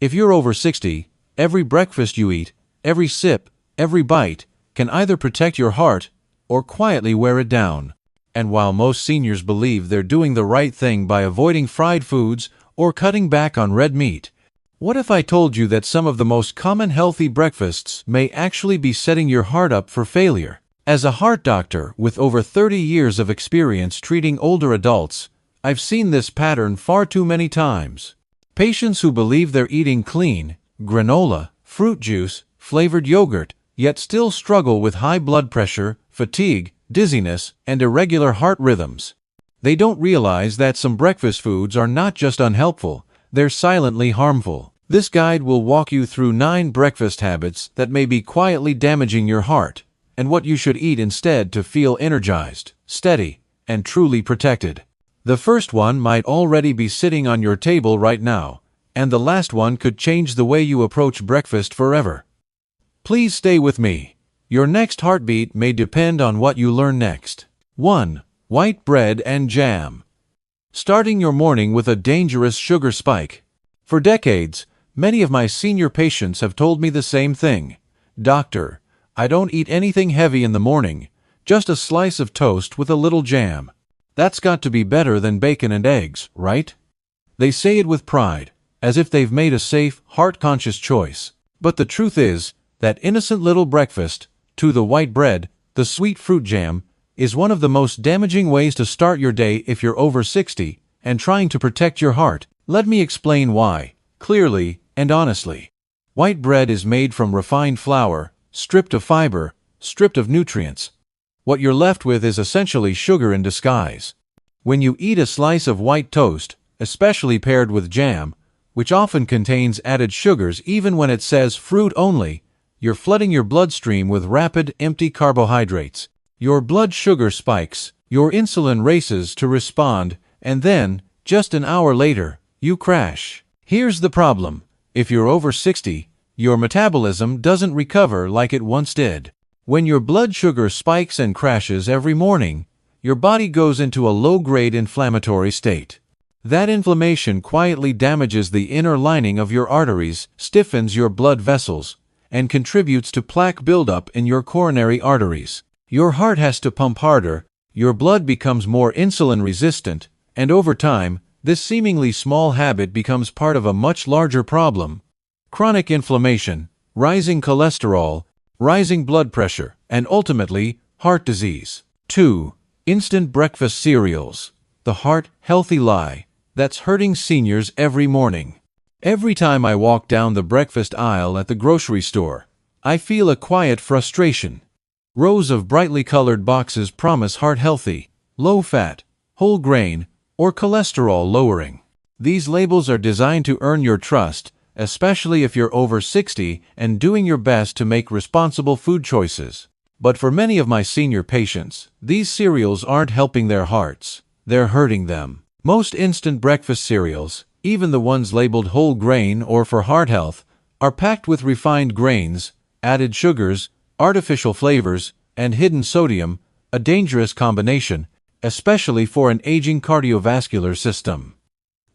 If you're over 60, every breakfast you eat, every sip, every bite, can either protect your heart or quietly wear it down. And while most seniors believe they're doing the right thing by avoiding fried foods or cutting back on red meat, what if I told you that some of the most common healthy breakfasts may actually be setting your heart up for failure? As a heart doctor with over 30 years of experience treating older adults, I've seen this pattern far too many times. Patients who believe they're eating clean, granola, fruit juice, flavored yogurt, yet still struggle with high blood pressure, fatigue, dizziness, and irregular heart rhythms. They don't realize that some breakfast foods are not just unhelpful, they're silently harmful. This guide will walk you through 9 breakfast habits that may be quietly damaging your heart, and what you should eat instead to feel energized, steady, and truly protected. The first one might already be sitting on your table right now, and the last one could change the way you approach breakfast forever. Please stay with me. Your next heartbeat may depend on what you learn next. 1. White bread and jam. Starting your morning with a dangerous sugar spike. For decades, many of my senior patients have told me the same thing. Doctor, I don't eat anything heavy in the morning, just a slice of toast with a little jam. That's got to be better than bacon and eggs, right? They say it with pride, as if they've made a safe, heart-conscious choice. But the truth is, that innocent little breakfast, to the white bread, the sweet fruit jam, is one of the most damaging ways to start your day if you're over 60 and trying to protect your heart. Let me explain why, clearly and honestly. White bread is made from refined flour, stripped of fiber, stripped of nutrients. What you're left with is essentially sugar in disguise. When you eat a slice of white toast, especially paired with jam, which often contains added sugars even when it says fruit only, you're flooding your bloodstream with rapid, empty carbohydrates. Your blood sugar spikes, your insulin races to respond, and then, just an hour later, you crash. Here's the problem. If you're over 60, your metabolism doesn't recover like it once did. When your blood sugar spikes and crashes every morning, your body goes into a low-grade inflammatory state. That inflammation quietly damages the inner lining of your arteries, stiffens your blood vessels, and contributes to plaque buildup in your coronary arteries. Your heart has to pump harder, your blood becomes more insulin-resistant, and over time, this seemingly small habit becomes part of a much larger problem. Chronic inflammation, rising cholesterol, rising blood pressure, and ultimately, heart disease. 2. Instant breakfast cereals. The heart-healthy lie that's hurting seniors every morning. Every time I walk down the breakfast aisle at the grocery store, I feel a quiet frustration. Rows of brightly colored boxes promise heart-healthy, low-fat, whole grain, or cholesterol-lowering. These labels are designed to earn your trust, especially if you're over 60 and doing your best to make responsible food choices. But for many of my senior patients, these cereals aren't helping their hearts, they're hurting them. Most instant breakfast cereals, even the ones labeled whole grain or for heart health, are packed with refined grains, added sugars, artificial flavors, and hidden sodium, a dangerous combination, especially for an aging cardiovascular system.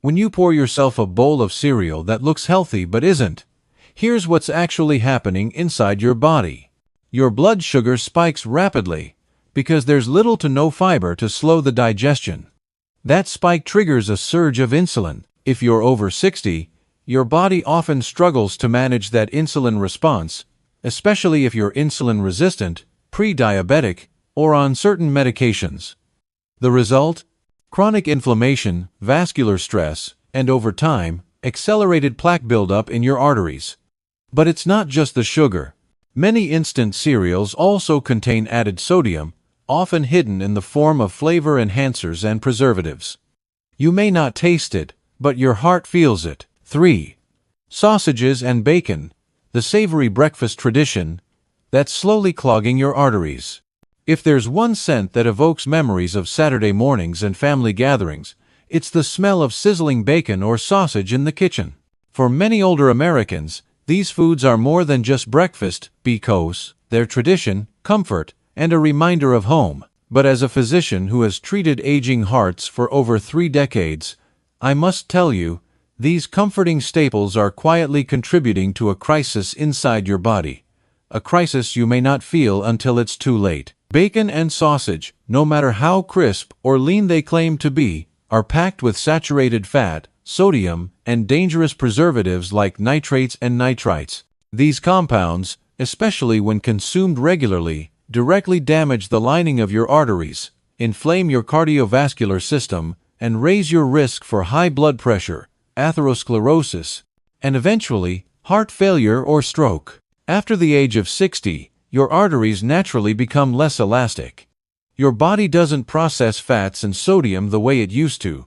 When you pour yourself a bowl of cereal that looks healthy but isn't, here's what's actually happening inside your body. Your blood sugar spikes rapidly because there's little to no fiber to slow the digestion. That spike triggers a surge of insulin. If you're over 60, your body often struggles to manage that insulin response, especially if you're insulin resistant, pre-diabetic, or on certain medications. The result? Chronic inflammation, vascular stress, and over time, accelerated plaque buildup in your arteries. But it's not just the sugar. Many instant cereals also contain added sodium, often hidden in the form of flavor enhancers and preservatives. You may not taste it, but your heart feels it. 3. Sausages and bacon, the savory breakfast tradition that's slowly clogging your arteries. If there's one scent that evokes memories of Saturday mornings and family gatherings, it's the smell of sizzling bacon or sausage in the kitchen. For many older Americans, these foods are more than just breakfast because they're tradition, comfort, and a reminder of home. But as a physician who has treated aging hearts for over 3 decades, I must tell you, These comforting staples are quietly contributing to a crisis inside your body. A crisis you may not feel until it's too late. Bacon and sausage, no matter how crisp or lean they claim to be, are packed with saturated fat, sodium, and dangerous preservatives like nitrates and nitrites. These compounds, especially when consumed regularly, directly damage the lining of your arteries, inflame your cardiovascular system, and raise your risk for high blood pressure, atherosclerosis, and eventually, heart failure or stroke. After the age of 60, your arteries naturally become less elastic. Your body doesn't process fats and sodium the way it used to.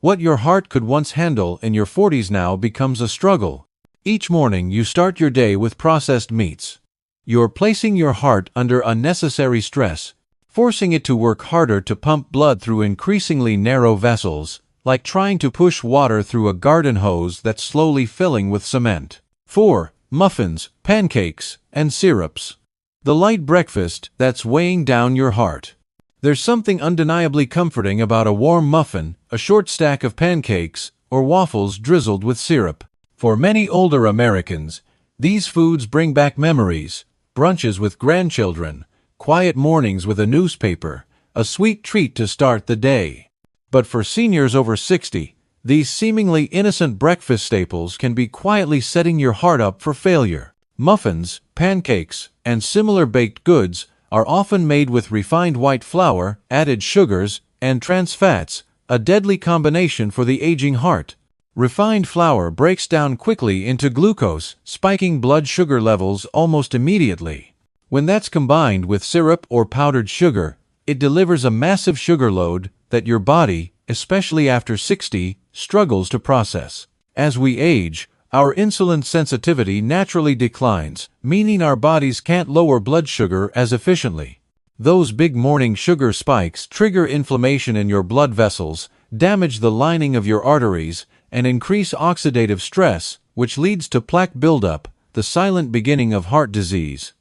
What your heart could once handle in your 40s now becomes a struggle. Each morning you start your day with processed meats. You're placing your heart under unnecessary stress, forcing it to work harder to pump blood through increasingly narrow vessels, like trying to push water through a garden hose that's slowly filling with cement. 4. Muffins, pancakes, and syrups. The light breakfast that's weighing down your heart. There's something undeniably comforting about a warm muffin, a short stack of pancakes, or waffles drizzled with syrup. For many older Americans, these foods bring back memories, brunches with grandchildren, quiet mornings with a newspaper, a sweet treat to start the day. But for seniors over 60, these seemingly innocent breakfast staples can be quietly setting your heart up for failure. Muffins, pancakes, and similar baked goods are often made with refined white flour, added sugars, and trans fats, a deadly combination for the aging heart. Refined flour breaks down quickly into glucose, spiking blood sugar levels almost immediately. When that's combined with syrup or powdered sugar, it delivers a massive sugar load that your body, especially after 60, struggles to process. As we age, our insulin sensitivity naturally declines, meaning our bodies can't lower blood sugar as efficiently. Those big morning sugar spikes trigger inflammation in your blood vessels, damage the lining of your arteries, and increase oxidative stress, which leads to plaque buildup, the silent beginning of heart disease.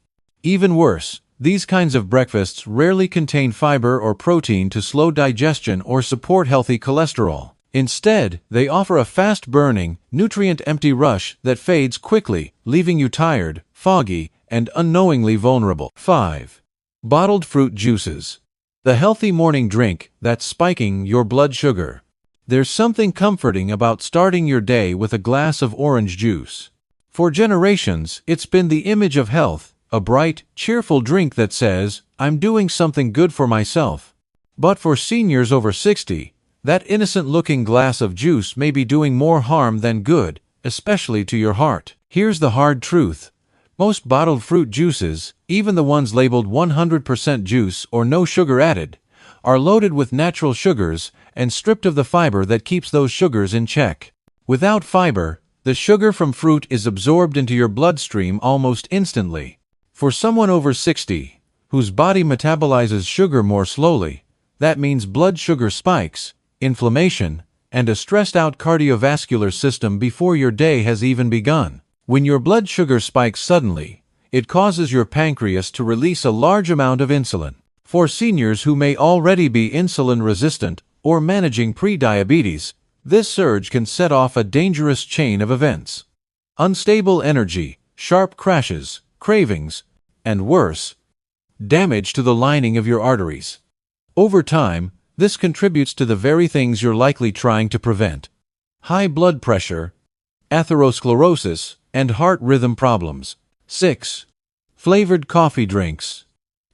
Even worse, these kinds of breakfasts rarely contain fiber or protein to slow digestion or support healthy cholesterol. Instead, they offer a fast-burning, nutrient-empty rush that fades quickly, leaving you tired, foggy, and unknowingly vulnerable. 5. Bottled fruit juices. The healthy morning drink that's spiking your blood sugar. There's something comforting about starting your day with a glass of orange juice. For generations, it's been the image of health, a bright, cheerful drink that says, "I'm doing something good for myself." But for seniors over 60, that innocent-looking glass of juice may be doing more harm than good, especially to your heart. Here's the hard truth. Most bottled fruit juices, even the ones labeled 100% juice or no sugar added, are loaded with natural sugars and stripped of the fiber that keeps those sugars in check. Without fiber, the sugar from fruit is absorbed into your bloodstream almost instantly. For someone over 60, whose body metabolizes sugar more slowly, that means blood sugar spikes, inflammation, and a stressed-out cardiovascular system before your day has even begun. When your blood sugar spikes suddenly, it causes your pancreas to release a large amount of insulin. For seniors who may already be insulin-resistant or managing pre-diabetes, this surge can set off a dangerous chain of events. Unstable energy, sharp crashes, cravings, and worse, damage to the lining of your arteries. Over time, this contributes to the very things you're likely trying to prevent: high blood pressure, atherosclerosis, and heart rhythm problems. 6. Flavored coffee drinks.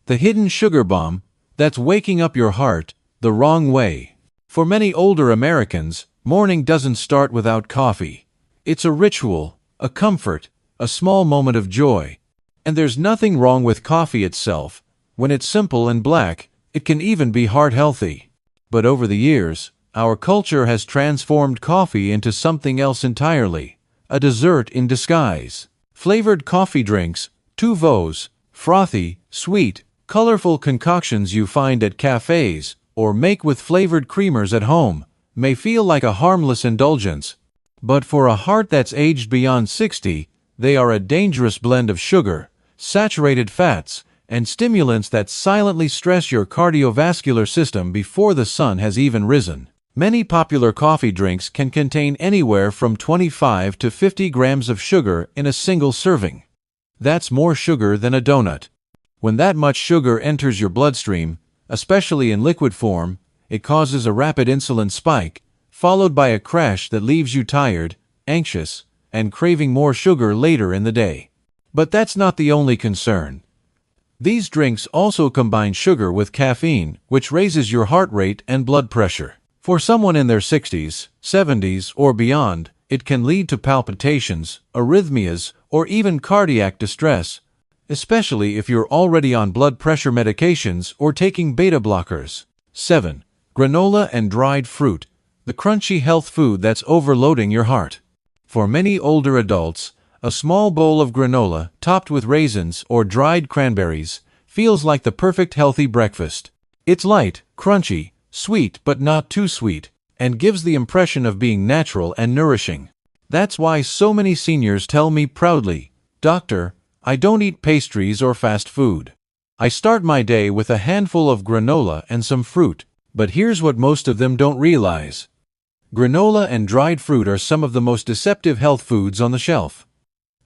The hidden sugar bomb that's waking up your heart the wrong way. For many older Americans, morning doesn't start without coffee. It's a ritual, a comfort, a small moment of joy. And there's nothing wrong with coffee itself. When it's simple and black, it can even be heart-healthy. But over the years, our culture has transformed coffee into something else entirely, a dessert in disguise. Flavored coffee drinks, tout voix, frothy, sweet, colorful concoctions you find at cafes or make with flavored creamers at home, may feel like a harmless indulgence. But for a heart that's aged beyond 60, they are a dangerous blend of sugar, saturated fats, and stimulants that silently stress your cardiovascular system before the sun has even risen. Many popular coffee drinks can contain anywhere from 25 to 50 grams of sugar in a single serving. That's more sugar than a donut. When that much sugar enters your bloodstream, especially in liquid form, it causes a rapid insulin spike, followed by a crash that leaves you tired, anxious, and craving more sugar later in the day. But that's not the only concern. These drinks also combine sugar with caffeine, which raises your heart rate and blood pressure. For someone in their 60s, 70s, or beyond, it can lead to palpitations, arrhythmias, or even cardiac distress, especially if you're already on blood pressure medications or taking beta blockers. 7. Granola and dried fruit, the crunchy health food that's overloading your heart. For many older adults, a small bowl of granola topped with raisins or dried cranberries feels like the perfect healthy breakfast. It's light, crunchy, sweet but not too sweet, and gives the impression of being natural and nourishing. That's why so many seniors tell me proudly, "Doctor, I don't eat pastries or fast food. I start my day with a handful of granola and some fruit." But here's what most of them don't realize. Granola and dried fruit are some of the most deceptive health foods on the shelf.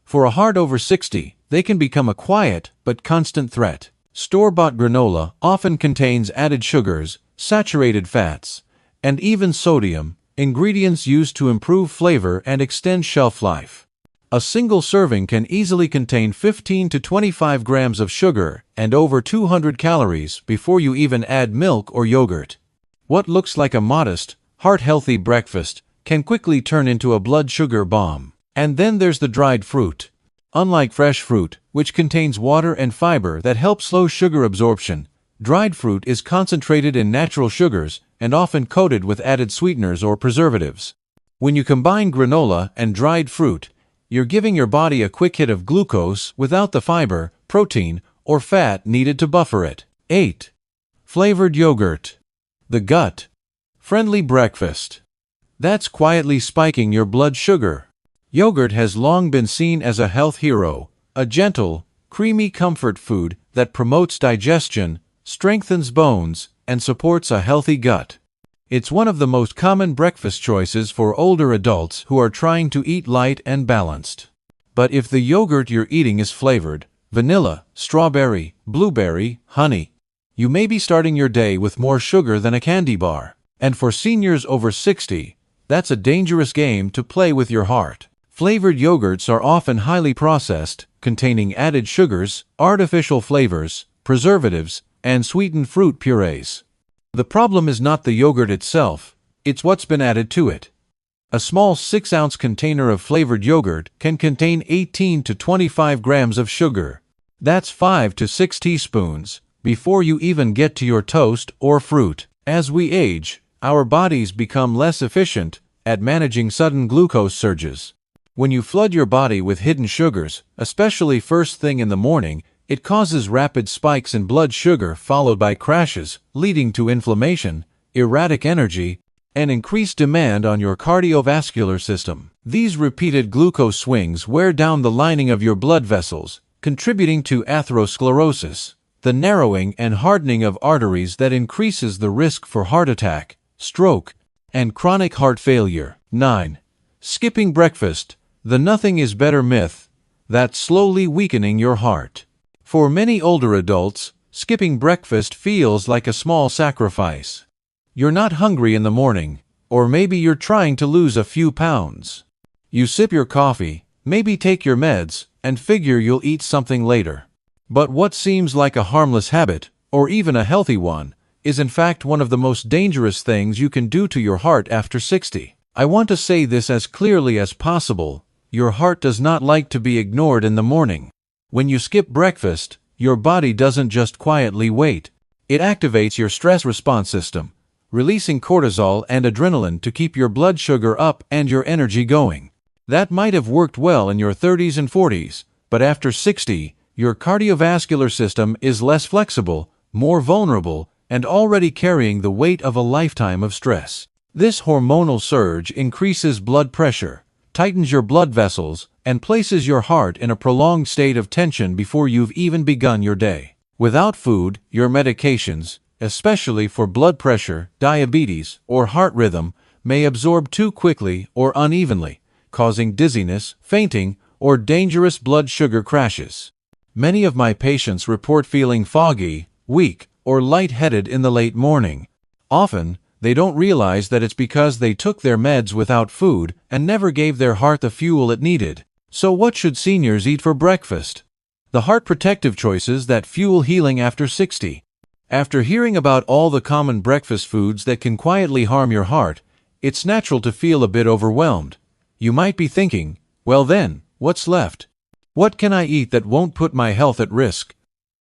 For a heart over 60, they can become a quiet but constant threat. Store-bought granola often contains added sugars, saturated fats, and even sodium, ingredients used to improve flavor and extend shelf life. A single serving can easily contain 15 to 25 grams of sugar and over 200 calories before you even add milk or yogurt. What looks like a modest, heart-healthy breakfast can quickly turn into a blood sugar bomb. And then there's the dried fruit. Unlike fresh fruit, which contains water and fiber that help slow sugar absorption, dried fruit is concentrated in natural sugars and often coated with added sweeteners or preservatives. When you combine granola and dried fruit, you're giving your body a quick hit of glucose without the fiber, protein, or fat needed to buffer it. 8. Flavored yogurt. The gut-friendly breakfast. That's quietly spiking your blood sugar. Yogurt has long been seen as a health hero, a gentle, creamy comfort food that promotes digestion, strengthens bones, and supports a healthy gut. It's one of the most common breakfast choices for older adults who are trying to eat light and balanced. But if the yogurt you're eating is flavored, vanilla, strawberry, blueberry, honey, you may be starting your day with more sugar than a candy bar. And for seniors over 60, that's a dangerous game to play with your heart. Flavored yogurts are often highly processed, containing added sugars, artificial flavors, preservatives, and sweetened fruit purees. The problem is not the yogurt itself, it's what's been added to it. A small 6-ounce container of flavored yogurt can contain 18 to 25 grams of sugar. That's 5 to 6 teaspoons, before you even get to your toast or fruit. As we age, our bodies become less efficient at managing sudden glucose surges. When you flood your body with hidden sugars, especially first thing in the morning, it causes rapid spikes in blood sugar followed by crashes, leading to inflammation, erratic energy, and increased demand on your cardiovascular system. These repeated glucose swings wear down the lining of your blood vessels, contributing to atherosclerosis, the narrowing and hardening of arteries that increases the risk for heart attack, stroke, and chronic heart failure. 9. Skipping breakfast, the nothing is better myth, that's slowly weakening your heart. For many older adults, skipping breakfast feels like a small sacrifice. You're not hungry in the morning, or maybe you're trying to lose a few pounds. You sip your coffee, maybe take your meds, and figure you'll eat something later. But what seems like a harmless habit, or even a healthy one, is in fact one of the most dangerous things you can do to your heart after 60. I want to say this as clearly as possible: your heart does not like to be ignored in the morning. When you skip breakfast, your body doesn't just quietly wait. It activates your stress response system, releasing cortisol and adrenaline to keep your blood sugar up and your energy going. That might have worked well in your 30s and 40s, but after 60, your cardiovascular system is less flexible, more vulnerable, and already carrying the weight of a lifetime of stress. This hormonal surge increases blood pressure, tightens your blood vessels, and places your heart in a prolonged state of tension before you've even begun your day. Without food, your medications, especially for blood pressure, diabetes, or heart rhythm, may absorb too quickly or unevenly, causing dizziness, fainting, or dangerous blood sugar crashes. Many of my patients report feeling foggy, weak, or lightheaded in the late morning. Often, they don't realize that it's because they took their meds without food and never gave their heart the fuel it needed. So what should seniors eat for breakfast? The heart protective choices that fuel healing after 60. After hearing about all the common breakfast foods that can quietly harm your heart, it's natural to feel a bit overwhelmed. You might be thinking, well then, what's left? What can I eat that won't put my health at risk?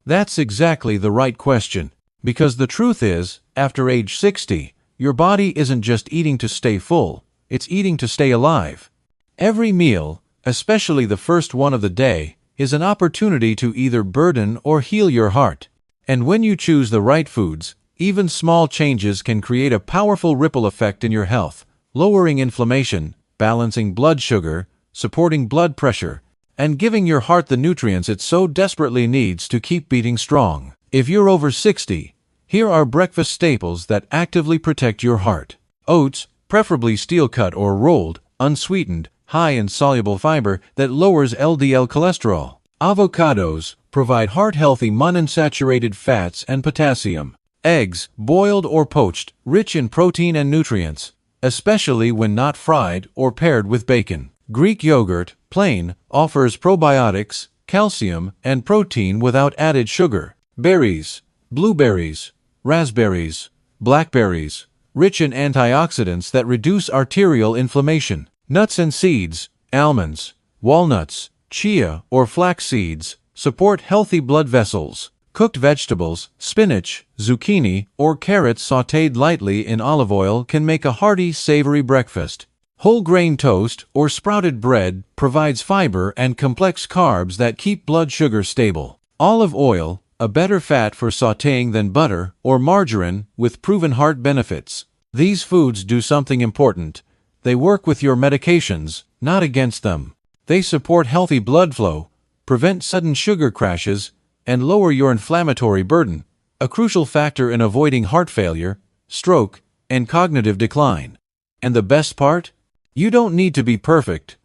That's exactly the right question, because the truth is, after age 60, your body isn't just eating to stay full, it's eating to stay alive. Every meal, especially the first one of the day, is an opportunity to either burden or heal your heart. And when you choose the right foods, even small changes can create a powerful ripple effect in your health, lowering inflammation, balancing blood sugar, supporting blood pressure, and giving your heart the nutrients it so desperately needs to keep beating strong. If you're over 60, here are breakfast staples that actively protect your heart. Oats, preferably steel-cut or rolled, unsweetened, high in soluble fiber that lowers LDL cholesterol. Avocados provide heart-healthy monounsaturated fats and potassium. Eggs, boiled or poached, rich in protein and nutrients, especially when not fried or paired with bacon. Greek yogurt, plain, offers probiotics, calcium, and protein without added sugar. Berries, blueberries, raspberries, blackberries, rich in antioxidants that reduce arterial inflammation. Nuts and seeds, almonds, walnuts, chia or flax seeds, support healthy blood vessels. Cooked vegetables, spinach, zucchini, or carrots sautéed lightly in olive oil can make a hearty, savory breakfast. Whole grain toast or sprouted bread provides fiber and complex carbs that keep blood sugar stable. Olive oil, a better fat for sautéing than butter or margarine, with proven heart benefits. These foods do something important. They work with your medications, not against them. They support healthy blood flow, prevent sudden sugar crashes, and lower your inflammatory burden, a crucial factor in avoiding heart failure, stroke, and cognitive decline. And the best part? You don't need to be perfect.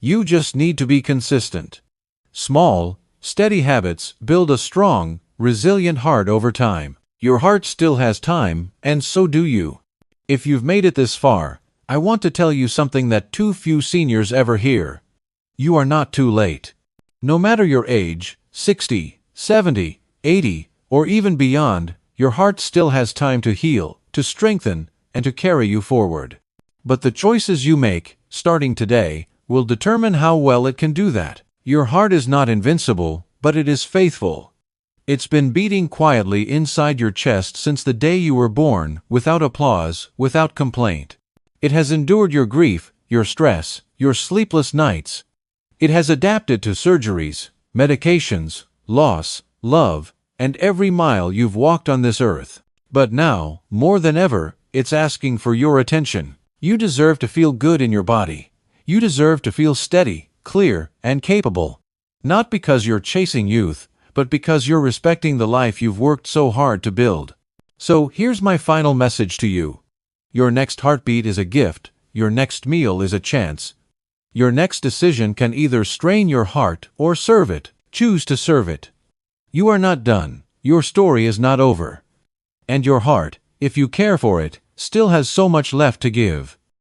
You just need to be consistent. Small, steady habits build a strong, resilient heart over time. Your heart still has time, and so do you. If you've made it this far, I want to tell you something that too few seniors ever hear. You are not too late. No matter your age, 60, 70, 80, or even beyond, your heart still has time to heal, to strengthen, and to carry you forward. But the choices you make, starting today, will determine how well it can do that. Your heart is not invincible, but it is faithful. It's been beating quietly inside your chest since the day you were born, without applause, without complaint. It has endured your grief, your stress, your sleepless nights. It has adapted to surgeries, medications, loss, love, and every mile you've walked on this earth. But now, more than ever, it's asking for your attention. You deserve to feel good in your body. You deserve to feel steady, clear, and capable. Not because you're chasing youth, but because you're respecting the life you've worked so hard to build. So here's my final message to you. Your next heartbeat is a gift. Your next meal is a chance. Your next decision can either strain your heart or serve it. Choose to serve it. You are not done. Your story is not over. And your heart, if you care for it, still has so much left to give.